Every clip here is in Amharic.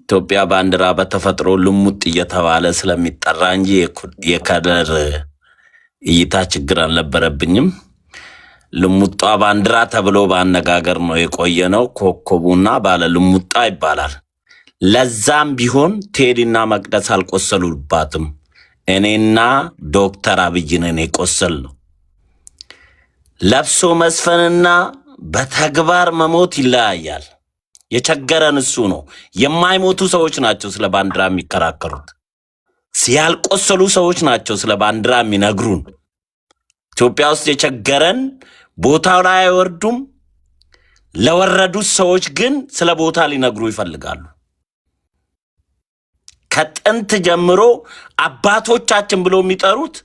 ኢትዮጵያ ባንዲራ በተፈጥሮ ልሙጥ እየተባለ ስለሚጠራ እንጂ የከለር እይታ ችግር አልነበረብኝም። ልሙጧ ባንዲራ ተብሎ በአነጋገር ነው የቆየ ነው። ኮከቡና ባለ ልሙጣ ይባላል። ለዛም ቢሆን ቴዲና መቅደስ አልቆሰሉባትም። እኔና ዶክተር አብይ ነን የቆሰል ነው። ለብሶ መስፈንና በተግባር መሞት ይለያያል። የቸገረን እሱ ነው። የማይሞቱ ሰዎች ናቸው ስለ ባንዲራ የሚከራከሩት። ያልቆሰሉ ሰዎች ናቸው ስለ ባንዲራ የሚነግሩን። ኢትዮጵያ ውስጥ የቸገረን ቦታው ላይ አይወርዱም። ለወረዱት ሰዎች ግን ስለ ቦታ ሊነግሩ ይፈልጋሉ። ከጥንት ጀምሮ አባቶቻችን ብሎ የሚጠሩት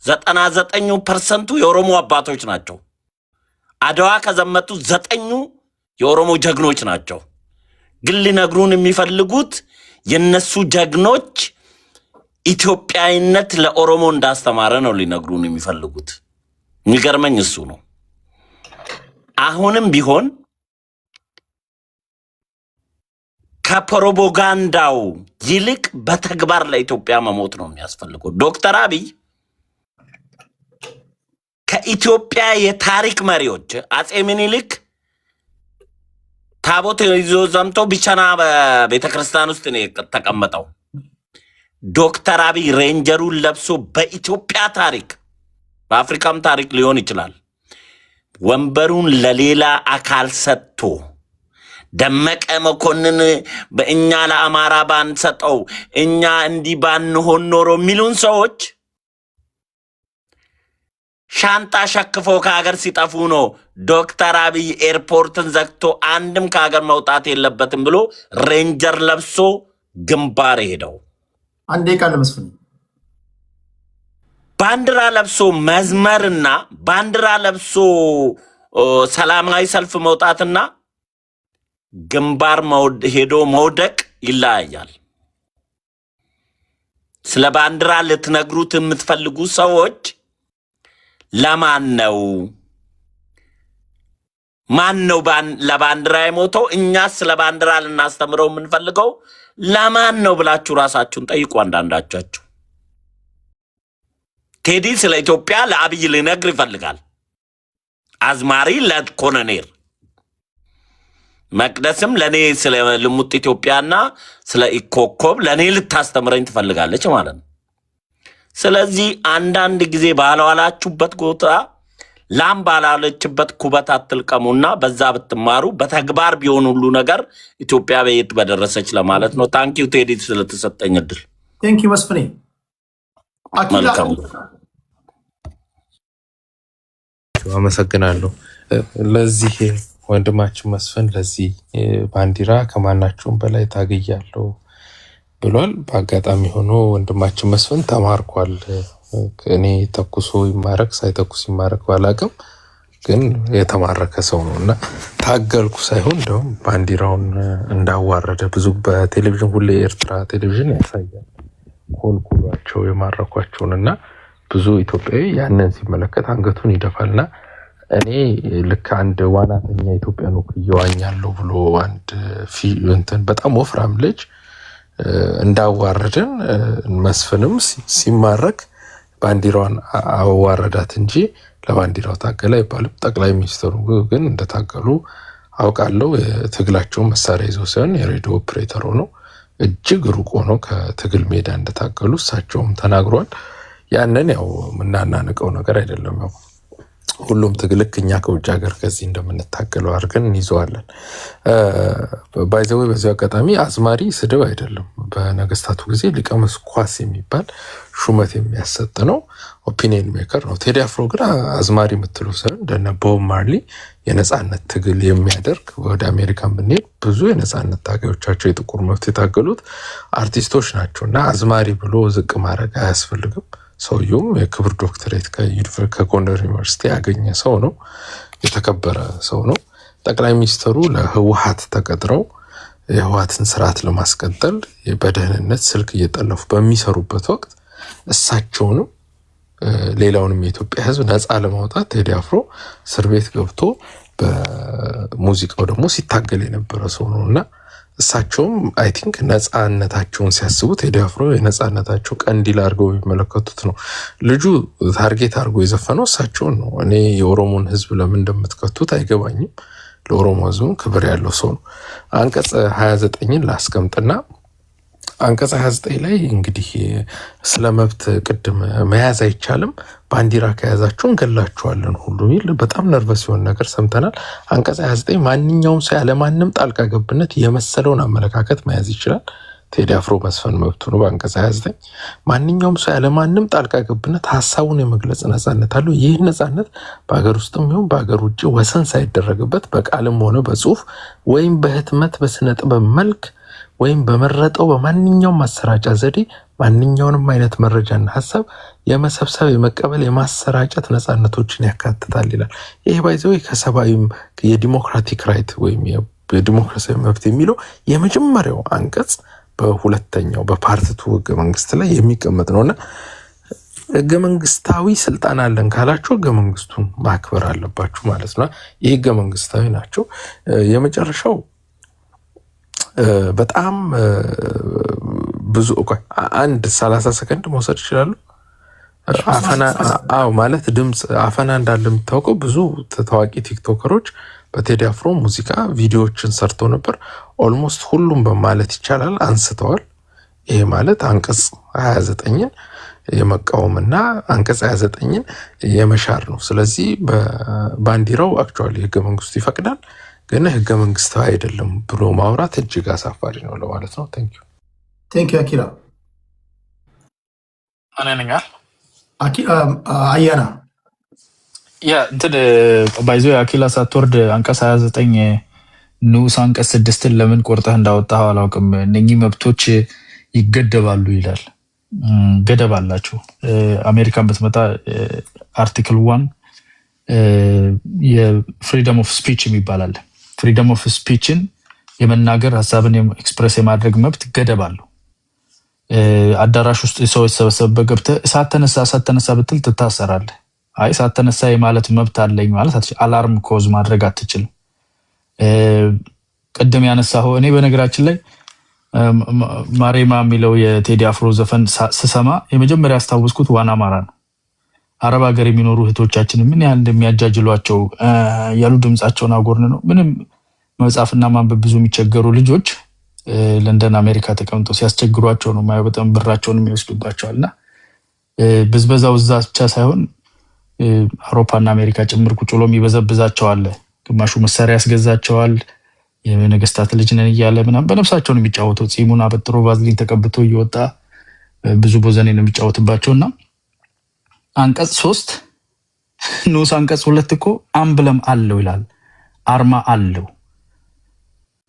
99% የኦሮሞ አባቶች ናቸው። አድዋ ከዘመቱ 9 የኦሮሞ ጀግኖች ናቸው። ግን ሊነግሩን የሚፈልጉት የነሱ ጀግኖች ኢትዮጵያዊነት ለኦሮሞ እንዳስተማረ ነው ሊነግሩን የሚፈልጉት። የሚገርመኝ እሱ ነው። አሁንም ቢሆን ከፕሮፓጋንዳው ይልቅ በተግባር ለኢትዮጵያ መሞት ነው የሚያስፈልገው። ዶክተር አብይ ከኢትዮጵያ የታሪክ መሪዎች አጼ ምኒልክ ታቦት ይዞ ዘምቶ ቢቸና በቤተክርስቲያን ውስጥ ነው የተቀመጠው። ዶክተር አብይ ሬንጀሩን ለብሶ በኢትዮጵያ ታሪክ በአፍሪካም ታሪክ ሊሆን ይችላል ወንበሩን ለሌላ አካል ሰጥቶ ደመቀ መኮንን በእኛ ለአማራ ባንሰጠው እኛ እንዲህ ባንሆን ኖሮ የሚሉን ሰዎች ሻንጣ ሸክፈው ከሀገር ሲጠፉ ነው ዶክተር አብይ ኤርፖርትን ዘግቶ አንድም ከሀገር መውጣት የለበትም ብሎ ሬንጀር ለብሶ ግንባር ሄደው። አንዴ ቃል መስፍን ባንዲራ ለብሶ መዝመርና ባንዲራ ለብሶ ሰላማዊ ሰልፍ መውጣትና ግንባር ሄዶ መውደቅ ይለያያል። ስለ ባንዲራ ልትነግሩት የምትፈልጉ ሰዎች ለማን ነው? ማን ነው ለባንዲራ የሞተው? እኛስ ስለ ባንዲራ ልናስተምረው የምንፈልገው ለማን ነው ብላችሁ ራሳችሁን ጠይቁ። አንዳንዳቻችሁ ቴዲ ስለ ኢትዮጵያ ለአብይ ሊነግር ይፈልጋል። አዝማሪ ለኮሎኔል መቅደስም ለኔ ስለ ልሙጥ ኢትዮጵያና ስለ ኢኮኮብ ለኔ ልታስተምረኝ ትፈልጋለች ማለት ነው። ስለዚህ አንዳንድ ጊዜ ባላዋላችሁበት ጎታ ላም ባላለችበት ኩበት አትልቀሙና በዛ ብትማሩ በተግባር ቢሆን ሁሉ ነገር ኢትዮጵያ በየት በደረሰች ለማለት ነው። ታንኪዩ ቴዲ ስለተሰጠኝ እድል። ታንኪዩ መስፍኔ። አመሰግናለሁ። ለዚህ ወንድማችን መስፍን ለዚህ ባንዲራ ከማናቸውም በላይ ታገያለሁ ብሏል። በአጋጣሚ ሆኖ ወንድማችን መስፍን ተማርኳል። እኔ ተኩሶ ይማረክ ሳይተኩስ ይማረክ ባላቅም ግን የተማረከ ሰው ነው እና ታገልኩ ሳይሆን እንደውም ባንዲራውን እንዳዋረደ ብዙ በቴሌቪዥን ሁሌ ኤርትራ ቴሌቪዥን ያሳያል ኮልኩሏቸው የማረኳቸውን እና ብዙ ኢትዮጵያዊ ያንን ሲመለከት አንገቱን ይደፋልና እኔ ልክ አንድ ዋናተኛ ኢትዮጵያን ወክየዋኛለሁ ብሎ አንድ እንትን በጣም ወፍራም ልጅ እንዳዋረደን መስፍንም ሲማረክ ባንዲራዋን አዋረዳት እንጂ ለባንዲራው ታገለ አይባልም። ጠቅላይ ሚኒስትሩ ግን እንደታገሉ አውቃለሁ። የትግላቸው መሳሪያ ይዘው ሳይሆን የሬዲዮ ኦፕሬተር ሆነው እጅግ ሩቅ ሆነው ከትግል ሜዳ እንደታገሉ እሳቸውም ተናግሯል። ያንን ያው ምናናንቀው ነገር አይደለም። ያው ሁሉም ትግልክ እኛ ከውጭ ሀገር ከዚህ እንደምንታገለው አድርገን እንይዘዋለን። ባይዘዌ በዚህ አጋጣሚ አዝማሪ ስድብ አይደለም። በነገስታቱ ጊዜ ሊቀ መስኳስ የሚባል ሹመት የሚያሰጥ ነው። ኦፒኒየን ሜከር ነው። ቴዲ አፍሮ ግን አዝማሪ የምትሉ ሰው እንደነ ቦብ ማርሊ የነጻነት ትግል የሚያደርግ ወደ አሜሪካን ብንሄድ ብዙ የነጻነት ታጋዮቻቸው የጥቁር መብት የታገሉት አርቲስቶች ናቸው እና አዝማሪ ብሎ ዝቅ ማድረግ አያስፈልግም። ሰውየውም የክብር ዶክተሬት ከጎንደር ዩኒቨርሲቲ ያገኘ ሰው ነው። የተከበረ ሰው ነው። ጠቅላይ ሚኒስትሩ ለህወሓት ተቀጥረው የህወሓትን ስርዓት ለማስቀጠል በደህንነት ስልክ እየጠለፉ በሚሰሩበት ወቅት እሳቸውንም ሌላውንም የኢትዮጵያ ህዝብ ነፃ ለማውጣት ቴዲ አፍሮ እስር ቤት ገብቶ በሙዚቃው ደግሞ ሲታገል የነበረ ሰው ነው እና እሳቸውም አይ ቲንክ ነፃነታቸውን ሲያስቡ ቴዲ አፍሮ የነፃነታቸው ቀንዲል አድርገው የሚመለከቱት ነው። ልጁ ታርጌት አድርጎ የዘፈነው እሳቸውን ነው። እኔ የኦሮሞን ህዝብ ለምን እንደምትከቱት አይገባኝም። ለኦሮሞ ህዝብ ክብር ያለው ሰው ነው። አንቀጽ 29ን ላስቀምጥና አንቀጽ 29 ላይ እንግዲህ ስለ መብት ቅድም መያዝ አይቻልም፣ ባንዲራ ከያዛችሁ እንገላችኋለን ሁሉ የሚል በጣም ነርቨስ የሆነ ነገር ሰምተናል። አንቀጽ 29 ማንኛውም ሰው ያለማንም ጣልቃ ገብነት የመሰለውን አመለካከት መያዝ ይችላል። ቴዲ አፍሮ መስፈን መብቱ ነው። በአንቀጽ 29 ማንኛውም ሰው ያለማንም ጣልቃ ገብነት ሀሳቡን የመግለጽ ነፃነት አለው። ይህ ነፃነት በሀገር ውስጥም ይሁን በሀገር ውጭ ወሰን ሳይደረግበት በቃልም ሆነ በጽሁፍ ወይም በህትመት በስነ ጥበብ መልክ ወይም በመረጠው በማንኛውም ማሰራጫ ዘዴ ማንኛውንም አይነት መረጃና ሀሳብ የመሰብሰብ የመቀበል የማሰራጨት ነፃነቶችን ያካትታል ይላል። ይህ ባይዘው ከሰብአዊም የዲሞክራቲክ ራይት ወይም የዲሞክራሲያዊ መብት የሚለው የመጀመሪያው አንቀጽ በሁለተኛው በፓርቲቱ ህገ መንግስት ላይ የሚቀመጥ ነውና ህገ መንግስታዊ ስልጣን አለን ካላችሁ ህገ መንግስቱን ማክበር አለባችሁ ማለት ነው። ይህ ህገ መንግስታዊ ናቸው። የመጨረሻው በጣም ብዙ አንድ 30 ሰከንድ መውሰድ ይችላሉ። አፈና ማለት ድምፅ አፈና እንዳለ የሚታወቀው ብዙ ታዋቂ ቲክቶከሮች በቴዲ አፍሮ ሙዚቃ ቪዲዮዎችን ሰርተው ነበር። ኦልሞስት ሁሉም በማለት ይቻላል አንስተዋል። ይሄ ማለት አንቀጽ 29ን የመቃወምና አንቀጽ 29ን የመሻር ነው። ስለዚህ በባንዲራው አክቹዋሊ ህገ መንግስቱ ይፈቅዳል ግን ህገ መንግስታዊ አይደለም ብሎ ማውራት እጅግ አሳፋሪ ነው ለማለት ነው። ቴንክ ዩ አኪራ። አነኛ አያና እንትን ባይዞ አኪላ ሳትወርድ አንቀጽ 29 ንዑስ አንቀጽ 6ን ለምን ቆርጠህ እንዳወጣኸው አላውቅም። እነኚህ መብቶች ይገደባሉ ይላል። ገደብ አላቸው። አሜሪካን በተመጣ አርቲክል 1 የፍሪደም ኦፍ ስፒች የሚባል ፍሪደም ኦፍ ስፒችን የመናገር ሀሳብን ኤክስፕሬስ የማድረግ መብት ገደብ አለው። አዳራሽ ውስጥ ሰው የተሰበሰበበት ገብተህ እሳት ተነሳ ብትል ትታሰራለህ። አይ እሳት ተነሳ የማለት መብት አለኝ ማለት አትችልም። አላርም ኮዝ ማድረግ አትችልም። ቅድም ያነሳኸው እኔ በነገራችን ላይ ማሬማ የሚለው የቴዲ አፍሮ ዘፈን ስሰማ የመጀመሪያ ያስታወስኩት ዋና ማራ ነው። አረብ ሀገር የሚኖሩ እህቶቻችን ምን ያህል እንደሚያጃጅሏቸው ያሉ ድምጻቸውን አጎርን ነው። ምንም መጻፍና ማንበብ ብዙ የሚቸገሩ ልጆች ለንደን አሜሪካ ተቀምጠው ሲያስቸግሯቸው ነው ማየው። በጣም ብራቸውን የሚወስዱባቸዋልና ብዝበዛው እዛ ብቻ ሳይሆን አውሮፓና አሜሪካ ጭምር ቁጭ ብሎ የሚበዘብዛቸዋል። ግማሹ መሳሪያ ያስገዛቸዋል። የነገስታት ልጅ ነን እያለ ምናምን በነፍሳቸው ነው የሚጫወተው። ጺሙን አበጥሮ ቫዝሊን ተቀብቶ እየወጣ ብዙ ቦዘኔ ነው የሚጫወትባቸውና አንቀጽ 3 ንዑስ አንቀጽ 2 እኮ አምብለም አለው ይላል። አርማ አለው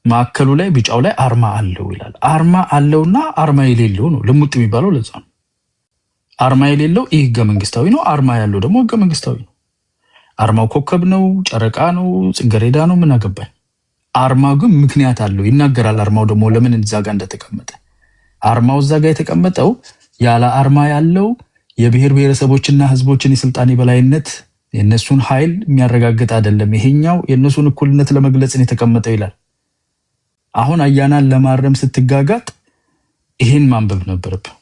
ማዕከሉ ላይ ቢጫው ላይ አርማ አለው ይላል። አርማ አለውና አርማ የሌለው ነው ልሙጥ የሚባለው ለዛ ነው። አርማ የሌለው ይህ ህገ መንግስታዊ ነው። አርማ ያለው ደግሞ ህገ መንግስታዊ ነው። አርማው ኮከብ ነው፣ ጨረቃ ነው፣ ጽጌረዳ ነው፣ ምን አገባኝ። አርማው ግን ምክንያት አለው ይናገራል። አርማው ደግሞ ለምን እዛ ጋር እንደተቀመጠ አርማው እዛ ጋር የተቀመጠው ያለ አርማ ያለው የብሔር ብሔረሰቦችና ህዝቦችን የስልጣኔ በላይነት የነሱን ኃይል የሚያረጋግጥ አይደለም። ይሄኛው የነሱን እኩልነት ለመግለጽ ነው የተቀመጠው ይላል። አሁን አያናን ለማረም ስትጋጋጥ ይሄን ማንበብ ነበረብህ።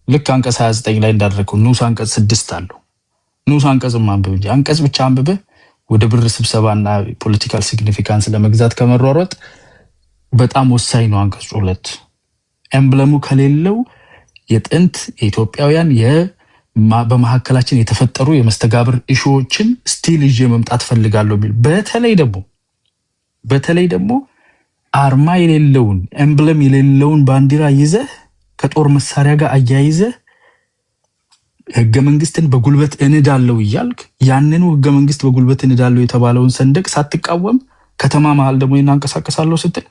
ልክ አንቀጽ 29 ላይ እንዳደረገው ንዑስ አንቀጽ 6 አለው። ንዑስ አንቀጽ ማንበብ እንጂ አንቀጽ ብቻ አንብበህ ወደ ብር ስብሰባና ፖለቲካል ሲግኒፊካንስ ለመግዛት ከመሯሯጥ በጣም ወሳኝ ነው። አንቀጽ 2 ኤምብለሙ ከሌለው የጥንት የኢትዮጵያውያን በመሐከላችን የተፈጠሩ የመስተጋብር ኢሹዎችን ስቲል ይዤ መምጣት ፈልጋለሁ ቢል በተለይ ደግሞ አርማ የሌለውን ኤምብለም የሌለውን ባንዲራ ይዘህ ከጦር መሳሪያ ጋር አያይዘህ ህገ መንግስትን በጉልበት እንዳለው ይያልክ ያንኑ ህገ መንግስት በጉልበት እንዳለው የተባለውን ሰንደቅ ሳትቃወም ከተማ መሃል ደግሞ እናንቀሳቀሳለሁ ስትል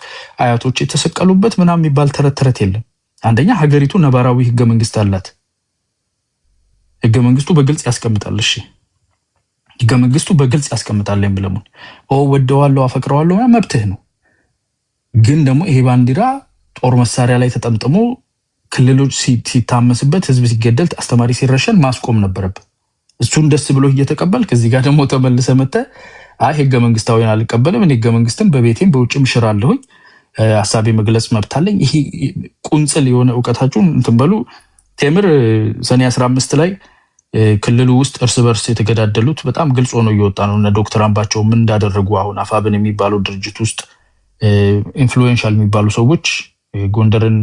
አያቶች የተሰቀሉበት ምናምን የሚባል ተረት የለም። አንደኛ ሀገሪቱ ነባራዊ ህገ መንግስት አላት። ህገ መንግስቱ በግልጽ ያስቀምጣል። እሺ ህገ መንግስቱ በግልጽ ያስቀምጣል። ኤምብለሙን ወደዋለሁ አፈቅረዋለሁ መብትህ ነው። ግን ደግሞ ይሄ ባንዲራ ጦር መሳሪያ ላይ ተጠምጥሞ ክልሎች ሲታመስበት ህዝብ ሲገደል አስተማሪ ሲረሸን ማስቆም ነበረበት። እሱን ደስ ብሎ እየተቀበልክ እዚህ ጋር ደግሞ ተመልሰ መጣ አይ ህገ መንግስታዊን አልቀበልም እኔ ህገ መንግስትን በቤቴም በውጭም ሽራለሁኝ ሐሳቤ መግለጽ መብት አለኝ። ይሄ ቁንጽል የሆነ ዕውቀታችሁን እንትን በሉ። ቴምር ሰኔ 15 ላይ ክልሉ ውስጥ እርስ በርስ የተገዳደሉት በጣም ግልጽ ሆኖ እየወጣ ነው። እና ዶክተር አምባቸው ምን እንዳደረጉ አሁን አፋብን የሚባለው ድርጅት ውስጥ ኢንፍሉዌንሻል የሚባሉ ሰዎች ጎንደርን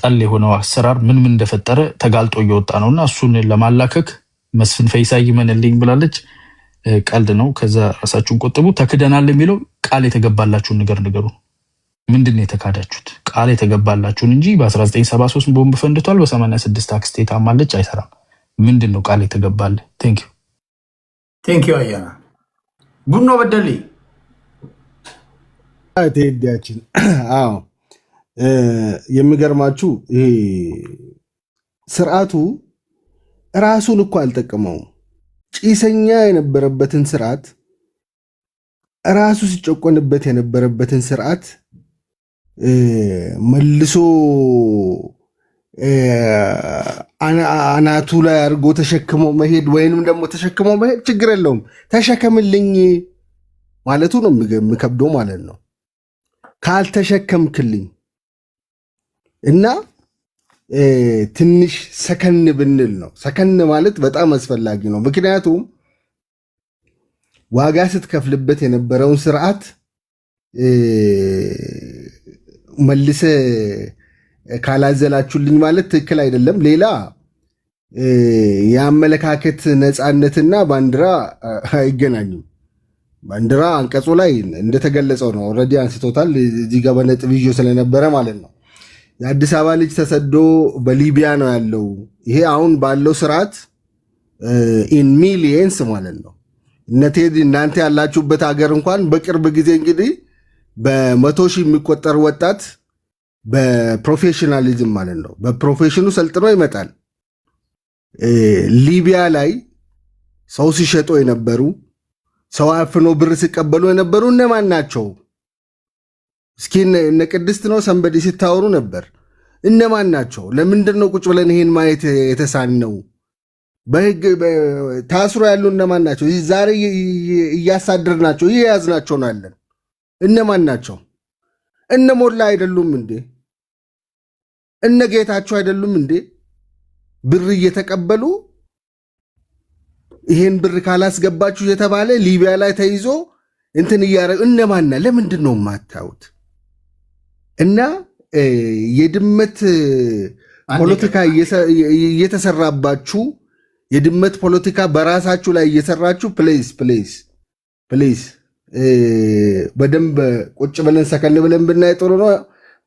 ጠል የሆነው አሰራር ምን እንደፈጠረ ተጋልጦ እየወጣ ነውና እሱን ለማላከክ መስፍን ፈይሳ ይመንልኝ ብላለች። ቀልድ ነው። ከዛ ራሳችሁን ቆጥቡ። ተክደናል የሚለው ቃል የተገባላችሁን ነገር ንገሩ። ምንድነው የተካዳችሁት? ቃል የተገባላችሁን እንጂ በ1973 ቦምብ ፈንድቷል፣ በ86 አክስቴ ታማለች አይሰራም። ምንድነው ቃል የተገባለ? ቴንክ ዩ አያና ቡኖ በደሌ ቴዲያችን። አዎ የሚገርማችሁ ይሄ ስርዓቱ ራሱን እኮ አልጠቀመውም። ጭሰኛ የነበረበትን ስርዓት ራሱ ሲጨቆንበት የነበረበትን ስርዓት መልሶ አናቱ ላይ አድርጎ ተሸክሞ መሄድ ወይንም ደግሞ ተሸክሞ መሄድ ችግር የለውም ተሸከምልኝ ማለቱ ነው የሚከብደው ማለት ነው። ካልተሸከምክልኝ እና ትንሽ ሰከን ብንል ነው። ሰከን ማለት በጣም አስፈላጊ ነው። ምክንያቱም ዋጋ ስትከፍልበት የነበረውን ስርዓት መልሰ ካላዘላችሁልኝ ማለት ትክክል አይደለም። ሌላ የአመለካከት ነፃነትና ባንዲራ አይገናኙም። ባንዲራ አንቀጹ ላይ እንደተገለጸው ነው። ኦልሬዲ አንስቶታል። እዚህ ጋር በነጥብ ይዞ ስለነበረ ማለት ነው። የአዲስ አበባ ልጅ ተሰዶ በሊቢያ ነው ያለው። ይሄ አሁን ባለው ስርዓት ኢን ሚሊየንስ ማለት ነው። እነ ቴዲ እናንተ ያላችሁበት ሀገር እንኳን በቅርብ ጊዜ እንግዲህ በመቶ ሺህ የሚቆጠር ወጣት በፕሮፌሽናሊዝም ማለት ነው በፕሮፌሽኑ ሰልጥኖ ይመጣል። ሊቢያ ላይ ሰው ሲሸጡ የነበሩ ሰው አፍኖ ብር ሲቀበሉ የነበሩ እነማን ናቸው? እስኪ እነ ቅድስት ነው ሰንበዲ ሲታወሩ ነበር። እነማን ናቸው? ለምንድን ነው ቁጭ ብለን ይሄን ማየት የተሳነው? በህግ ታስሮ ያሉ እነማን ናቸው? ዛሬ እያሳደርናቸው እየያዝናቸው ነው ያለን እነማን ናቸው? እነ ሞላ አይደሉም እንዴ? እነ ጌታቸው አይደሉም እንዴ? ብር እየተቀበሉ ይሄን ብር ካላስገባችሁ የተባለ ሊቢያ ላይ ተይዞ እንትን እያደረጉ እነማና ለምንድን ነው የማታዩት? እና የድመት ፖለቲካ እየተሰራባችሁ የድመት ፖለቲካ በራሳችሁ ላይ እየሰራችሁ ፕሌስ በደንብ ቁጭ ብለን ሰከን ብለን ብናይ ጥሩ ነው።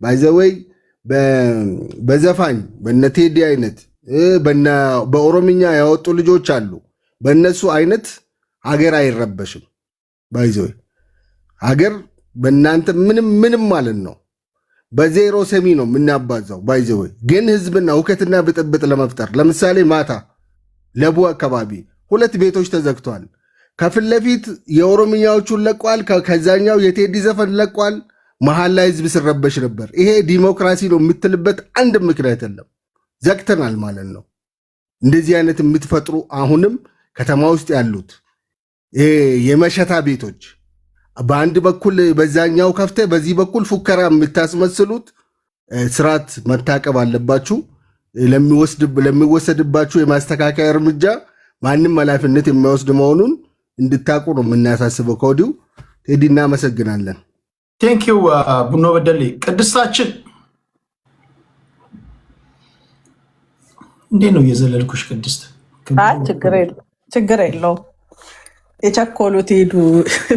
ባይዘወይ በዘፋኝ በነ ቴዲ አይነት በኦሮምኛ ያወጡ ልጆች አሉ። በእነሱ አይነት ሀገር አይረበሽም። ባይዘወይ ሀገር በእናንተ ምንም ማለት ነው በዜሮ ሰሚ ነው የምናባዛው። ባይዘወይ ግን ህዝብና ሁከትና ብጥብጥ ለመፍጠር ለምሳሌ ማታ ለቡ አካባቢ 2 ቤቶች ተዘግተዋል። ከፊት ለፊት የኦሮምኛዎቹን ለቋል፣ ከዛኛው የቴዲ ዘፈን ለቋል። መሀል ላይ ህዝብ ሲረበሽ ነበር። ይሄ ዲሞክራሲ ነው የምትልበት አንድ ምክንያት የለም። ዘግተናል ማለት ነው። እንደዚህ አይነት የምትፈጥሩ አሁንም ከተማ ውስጥ ያሉት የመሸታ ቤቶች በአንድ በኩል በዛኛው ከፍተ በዚህ በኩል ፉከራ የምታስመስሉት ስርዓት መታቀብ አለባችሁ። ለሚወሰድባችሁ የማስተካከያ እርምጃ ማንም ኃላፊነት የሚወስድ መሆኑን እንድታቁ ነው የምናሳስበው ከወዲሁ። ቴዲ እናመሰግናለን። ቴንኪው ቡኖ በደሌ። ቅድስታችን እንዴት ነው እየዘለልኩሽ? ቅድስት ችግር የለውም። የቸኮሉት ሄዱ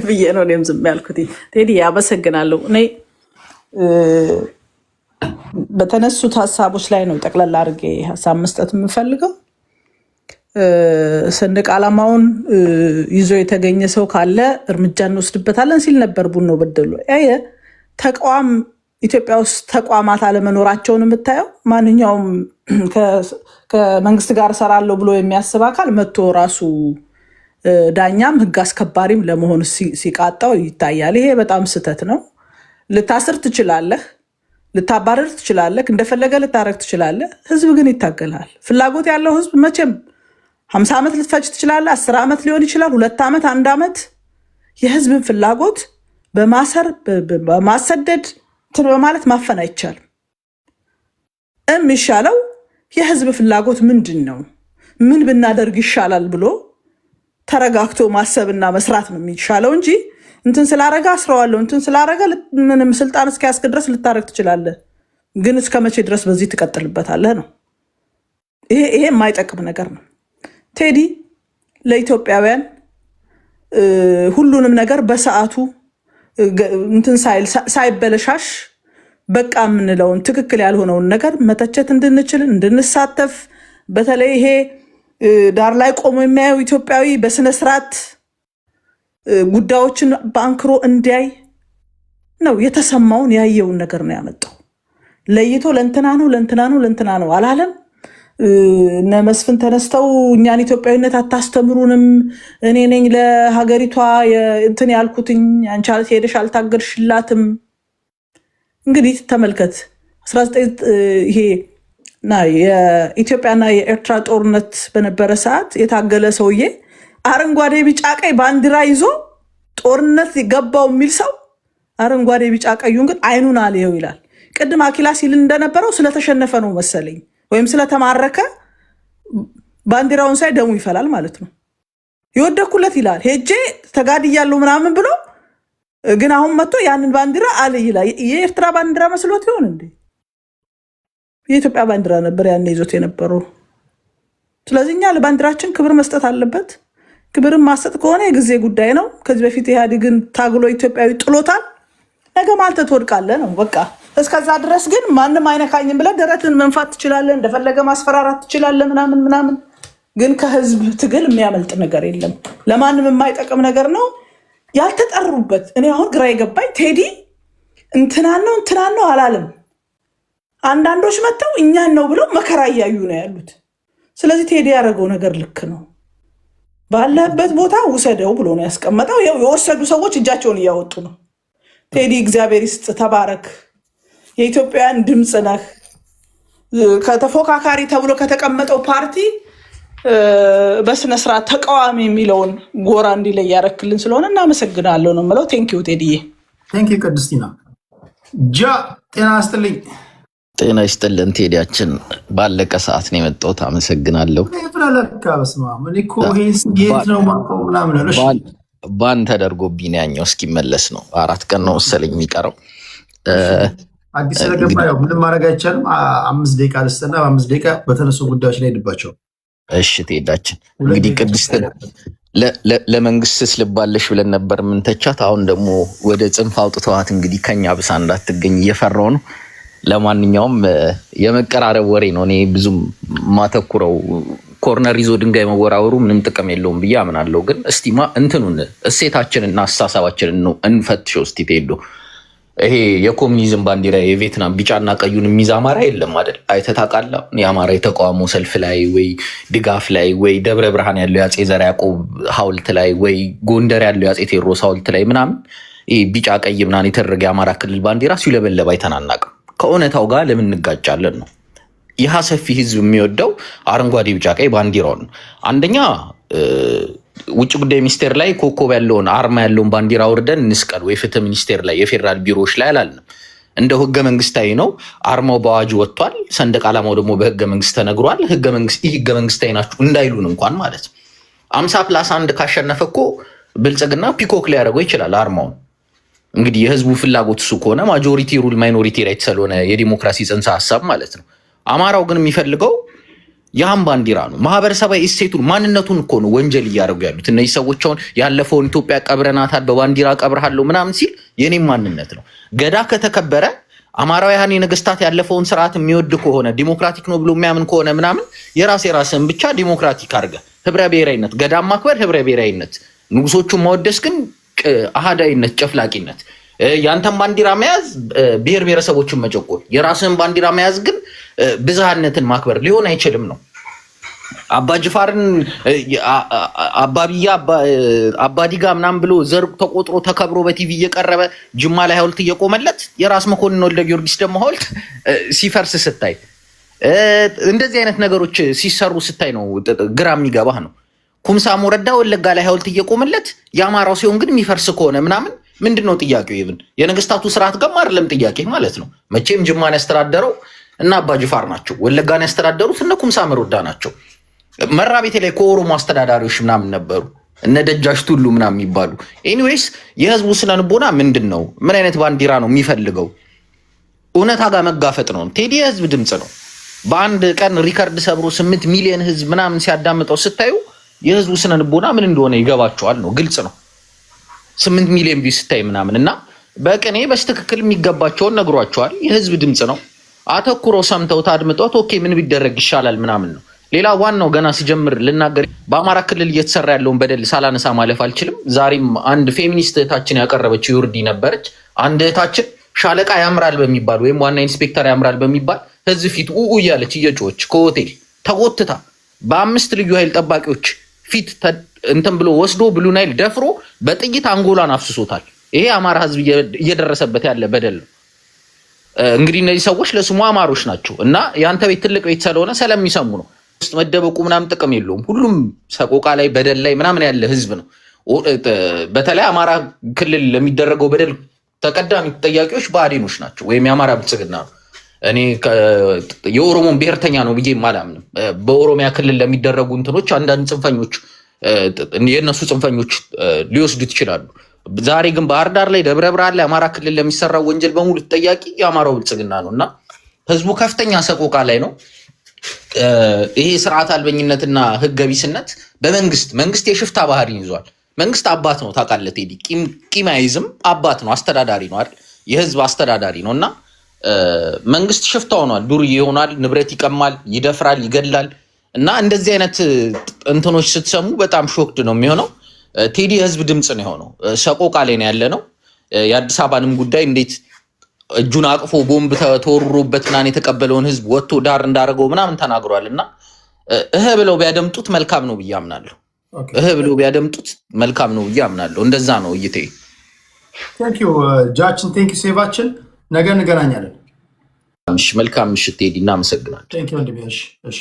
ብዬ ነው እኔም ዝም ያልኩት። ቴዲ አመሰግናለሁ። እኔ በተነሱት ሀሳቦች ላይ ነው ጠቅላላ አድርጌ ሀሳብ መስጠት የምፈልገው። ሰንደቅ ዓላማውን ይዞ የተገኘ ሰው ካለ እርምጃ እንወስድበታለን ሲል ነበር ቡኖ በደሉ። ተቋም ኢትዮጵያ ውስጥ ተቋማት አለመኖራቸውን የምታየው ማንኛውም ከመንግስት ጋር እሰራለሁ ብሎ የሚያስብ አካል መጥቶ ራሱ ዳኛም ህግ አስከባሪም ለመሆን ሲቃጣው ይታያል። ይሄ በጣም ስህተት ነው። ልታስር ትችላለህ፣ ልታባረር ትችላለህ፣ እንደፈለገ ልታረግ ትችላለህ። ህዝብ ግን ይታገላል። ፍላጎት ያለው ህዝብ መቼም 50 ዓመት ልትፈጅ ትችላለህ፣ 10 ዓመት ሊሆን ይችላል፣ 2 ዓመት፣ 1 ዓመት። የህዝብን ፍላጎት በማሰር በማሰደድ በማለት ማፈን አይቻልም። የሚሻለው የህዝብ ፍላጎት ምንድን ነው፣ ምን ብናደርግ ይሻላል ብሎ ተረጋግቶ ማሰብና መስራት ነው የሚሻለው እንጂ እንትን ስላረጋ አስረዋለሁ እንትን ስላረጋ ምንም ስልጣን እስኪያስክ ድረስ ልታረግ ትችላለህ፣ ግን እስከ መቼ ድረስ በዚህ ትቀጥልበታለህ ነው። ይሄ የማይጠቅም ነገር ነው። ቴዲ ለኢትዮጵያውያን ሁሉንም ነገር በሰዓቱ እንትን ሳይበለሻሽ በቃ የምንለውን ትክክል ያልሆነውን ነገር መተቸት እንድንችል እንድንሳተፍ፣ በተለይ ይሄ ዳር ላይ ቆሞ የሚያየው ኢትዮጵያዊ በስነስርዓት ጉዳዮችን በአንክሮ እንዲያይ ነው። የተሰማውን ያየውን ነገር ነው ያመጣው። ለይቶ ለእንትና ነው ለእንትና ነው ለእንትና ነው አላለም። እነ መስፍን ተነስተው እኛን ኢትዮጵያዊነት አታስተምሩንም፣ እኔ ነኝ ለሀገሪቷ እንትን ያልኩትኝ፣ አንቺ ሄደሽ አልታገድሽላትም። እንግዲህ ተመልከት 19 ይሄ የኢትዮጵያና የኤርትራ ጦርነት በነበረ ሰዓት የታገለ ሰውዬ አረንጓዴ ቢጫ ቀይ ባንዲራ ይዞ ጦርነት ገባው የሚል ሰው አረንጓዴ ቢጫ ቀዩን ግን አይኑን አልየው ይላል። ቅድም አኪላ ሲል እንደነበረው ስለተሸነፈ ነው መሰለኝ ወይም ስለተማረከ ባንዲራውን ሳይ ደሙ ይፈላል ማለት ነው። ይወደኩለት ይላል ሄጄ ተጋድያለሁ ምናምን ብሎ ግን አሁን መጥቶ ያንን ባንዲራ አለ ይላል። የኤርትራ ባንዲራ መስሎት ይሆን እንዴ? የኢትዮጵያ ባንዲራ ነበር ያን ይዞት የነበረው። ስለዚህ እኛ ለባንዲራችን ክብር መስጠት አለበት። ክብርን ማሰጥ ከሆነ የጊዜ ጉዳይ ነው። ከዚህ በፊት ኢህአዴግን ታግሎ ኢትዮጵያዊ ጥሎታል። ነገ ማልተ ትወድቃለህ ነው በቃ። እስከዛ ድረስ ግን ማንም አይነካኝም ብለህ ደረትን መንፋት ትችላለህ፣ እንደፈለገ ማስፈራራት ትችላለህ ምናምን ምናምን። ግን ከህዝብ ትግል የሚያመልጥ ነገር የለም። ለማንም የማይጠቅም ነገር ነው ያልተጠሩበት። እኔ አሁን ግራ የገባኝ ቴዲ እንትናን ነው አላለም። አንዳንዶች መጥተው እኛን ነው ብለው መከራ እያዩ ነው ያሉት። ስለዚህ ቴዲ ያደረገው ነገር ልክ ነው። ባለበት ቦታ ውሰደው ብሎ ነው ያስቀመጠው። የወሰዱ ሰዎች እጃቸውን እያወጡ ነው። ቴዲ እግዚአብሔር ይስጥ፣ ተባረክ። የኢትዮጵያውያን ድምፅ ነህ። ከተፎካካሪ ተብሎ ከተቀመጠው ፓርቲ በስነስርዓት ተቃዋሚ የሚለውን ጎራ እንዲለይ ያረክልን ስለሆነ እናመሰግናለሁ ነው የምለው። ቴንኪው ቴዲዬ። ቴንኪው ቅድስቲና። ጤና ይስጥልኝ። ጤና ይስጥልን ቴዲያችን። ባለቀ ሰዓት ነው የመጣሁት። አመሰግናለሁ። ባን ተደርጎብኝ ነው ያኛው እስኪመለስ ነው። 4 ቀን ነው መሰለኝ የሚቀረው። አዲስ ስለገባ ያው ምንም ማድረግ አይቻልም። 5 ደቂቃ ልስጥና በ5 ደቂቃ በተነሱ ጉዳዮች ላይ ሄድባቸው። እሺ ቴዳችን፣ እንግዲህ ቅድስት ለመንግስት ስልባለሽ ብለን ነበር ምንተቻት። አሁን ደግሞ ወደ ጽንፍ አውጥተዋት እንግዲህ ከኛ ብሳ እንዳትገኝ እየፈራው ነው። ለማንኛውም የመቀራረብ ወሬ ነው። እኔ ብዙም ማተኩረው ኮርነር ይዞ ድንጋይ መወራወሩ ምንም ጥቅም የለውም ብዬ አምናለሁ። ግን እስቲ እንትኑን እሴታችንና አስተሳሰባችንን ነው እንፈትሸው። እስቲ ቴዶ ይሄ የኮሙኒዝም ባንዲራ የቪየትናም ቢጫና ቀዩን የሚይዝ አማራ የለም አይደል? አይተህ ታውቃለህ? የአማራ የተቃውሞ ሰልፍ ላይ ወይ ድጋፍ ላይ ወይ ደብረ ብርሃን ያለው የአፄ ዘርዓ ያዕቆብ ሐውልት ላይ ወይ ጎንደር ያለው የአፄ ቴዎድሮስ ሐውልት ላይ ምናምን ይሄ ቢጫ ቀይ ምናምን የተደረገ የአማራ ክልል ባንዲራ ሲውለበለብ አይተናናቅም። ከእውነታው ጋር ለምን እንጋጫለን ነው። ይህ ሰፊ ህዝብ የሚወደው አረንጓዴ ቢጫ ቀይ ባንዲራውን ነው። አንደኛ ውጭ ጉዳይ ሚኒስቴር ላይ ኮከብ ያለውን አርማ ያለውን ባንዲራ ወርደን እንስቀል፣ ወይ ፍትህ ሚኒስቴር ላይ የፌዴራል ቢሮዎች ላይ አላልንም። እንደው ህገ መንግስታዊ ነው። አርማው በአዋጅ ወጥቷል። ሰንደቅ ዓላማው ደግሞ በህገ መንግስት ተነግሯል። ይህ ህገ መንግስታዊ ናችሁ እንዳይሉን እንኳን ማለት ነው። 50+1 ካሸነፈ እኮ ብልጽግና ፒኮክ ሊያደርገው ይችላል አርማውን። እንግዲህ የህዝቡ ፍላጎት እሱ ከሆነ ማጆሪቲ ሩል ማይኖሪቲ ራይት ስለሆነ የዲሞክራሲ ጽንሰ ሀሳብ ማለት ነው። አማራው ግን የሚፈልገው ያም ባንዲራ ነው። ማህበረሰባዊ እሴቱን ማንነቱን እኮ ነው ወንጀል እያደረጉ ያሉት እነዚህ ሰዎች። አሁን ያለፈውን ኢትዮጵያ ቀብረናታል በባንዲራ ቀብርሃለሁ ምናምን ሲል የኔም ማንነት ነው። ገዳ ከተከበረ አማራውያን የነገስታት ያለፈውን ስርዓት የሚወድ ከሆነ ዲሞክራቲክ ነው ብሎ የሚያምን ከሆነ ምናምን የራስን ብቻ ዲሞክራቲክ አድርገህ ህብረ ብሔራዊነት፣ ገዳም ማክበር ህብረ ብሔራዊነት፣ ንጉሶቹን ማወደስ ግን አሃዳዊነት፣ ጨፍላቂነት። ያንተን ባንዲራ መያዝ ብሔር ብሔረሰቦችን መጨቆን፣ የራስን ባንዲራ መያዝ ግን ብዝሃነትን ማክበር ሊሆን አይችልም ነው። አባጅፋርን አባቢያ አባዲጋ ምናምን ብሎ ዘር ተቆጥሮ ተከብሮ በቲቪ እየቀረበ ጅማ ላይ ሐውልት እየቆመለት የራስ መኮንን ወልደ ጊዮርጊስ ደግሞ ሐውልት ሲፈርስ ስታይ፣ እንደዚህ አይነት ነገሮች ሲሰሩ ስታይ ነው ግራ የሚገባህ ነው። ኩምሳ ሞረዳ ወለጋ ላይ ሐውልት እየቆመለት የአማራው ሲሆን ግን የሚፈርስ ከሆነ ምናምን ምንድነው ጥያቄው? ይብን የነገስታቱ ስርዓት ጋር አይደለም ጥያቄ ማለት ነው። መቼም ጅማን ያስተዳደረው እና አባ ጅፋር ናቸው። ወለጋን ያስተዳደሩት እነ ኩምሳ መሮዳ ናቸው። መራቤቴ ላይ ከኦሮሞ አስተዳዳሪዎች ምናምን ነበሩ እነ ደጃች ቱሉ ምናምን የሚባሉ። ኤኒዌይስ የህዝቡ ስነ ልቦና ምንድን ነው? ምን አይነት ባንዲራ ነው የሚፈልገው? እውነታ ጋር መጋፈጥ ነው። ቴዲ የህዝብ ድምፅ ነው። በአንድ ቀን ሪከርድ ሰብሮ 8 ሚሊዮን ህዝብ ምናምን ሲያዳምጠው ስታዩ የህዝቡ ስነ ልቦና ምን እንደሆነ ይገባቸዋል ነው። ግልጽ ነው። 8 ሚሊዮን ቪው ስታይ ምናምን እና በቅኔ በስትክክል የሚገባቸውን ነግሯቸዋል። የህዝብ ድምፅ ነው። አተኩሮ ሰምተውት አድምጠውት ኦኬ ምን ቢደረግ ይሻላል ምናምን ነው። ሌላ ዋናው ገና ሲጀምር ልናገር በአማራ ክልል እየተሰራ ያለውን በደል ሳላነሳ ማለፍ አልችልም። ዛሬም አንድ ፌሚኒስት እህታችን ያቀረበችው ዩርዲ ነበረች። አንድ እህታችን ሻለቃ ያምራል በሚባል ወይም ዋና ኢንስፔክተር ያምራል በሚባል ህዝብ ፊት እያለች እየጮች ከሆቴል ተጎትታ በ5 ልዩ ኃይል ጠባቂዎች ፊት እንትን ብሎ ወስዶ ብሉ ናይል ደፍሮ በጥይት አንጎላን አፍስሶታል። ይሄ አማራ ህዝብ እየደረሰበት ያለ በደል ነው። እንግዲህ እነዚህ ሰዎች ለስሙ አማሮች ናቸው እና ያንተ ቤት ትልቅ ቤት ስለሆነ ስለሚሰሙ ነው። ውስጥ መደበቁ ምናምን ጥቅም የለውም። ሁሉም ሰቆቃ ላይ በደል ላይ ምናምን ያለ ህዝብ ነው። በተለይ አማራ ክልል ለሚደረገው በደል ተቀዳሚ ተጠያቂዎች ብአዴኖች ናቸው ወይም የአማራ ብልጽግና ነው። እኔ የኦሮሞን ብሔርተኛ ነው ብዬ አላምንም። በኦሮሚያ ክልል ለሚደረጉ እንትኖች አንዳንድ ጽንፈኞች የእነሱ ጽንፈኞች ሊወስዱት ይችላሉ። ዛሬ ግን ባህር ዳር ላይ ደብረ ብርሃን ላይ አማራ ክልል ለሚሰራው ወንጀል በሙሉ ተጠያቂ የአማራው ብልጽግና ነው እና ህዝቡ ከፍተኛ ሰቆቃ ላይ ነው። ይሄ ስርዓት አልበኝነትና ህገ ቢስነት መንግስት የሽፍታ ባህሪን ይዟል። መንግስት አባት ነው ታውቃለህ ቴዲ፣ ቂም አይዝም፣ አባት ነው፣ አስተዳዳሪ ነው አይደል? የህዝብ አስተዳዳሪ ነው እና መንግስት ሽፍታ ሆኗል፣ ዱርዬ ይሆናል፣ ንብረት ይቀማል፣ ይደፍራል፣ ይገድላል እና እንደዚህ አይነት እንትኖች ስትሰሙ በጣም ሾክድ ነው የሚሆነው። ቴዲ የህዝብ ድምፅ ነው የሆነው። ሰቆቃ ላይ ነው ያለ ነው። የአዲስ አበባንም ጉዳይ እንዴት እጁን አቅፎ ቦምብ ተወርሮበት ምናምን የተቀበለውን ህዝብ ወጥቶ ዳር እንዳደረገው ምናምን ተናግሯል እና ብለው ቢያደምጡት መልካም ነው ብዬ አምናለሁ። ብለው ቢያደምጡት መልካም ነው ብዬ አምናለሁ። እንደዛ ነው እይቴ። ቴንክ ዩ ጃችን፣ ቴንክ ዩ ሴቫችን። ነገ እንገናኛለን። መልካም ምሽት ቴዲ፣ እናመሰግናለን። ቴንክ ዩ ወንድሜ። እሺ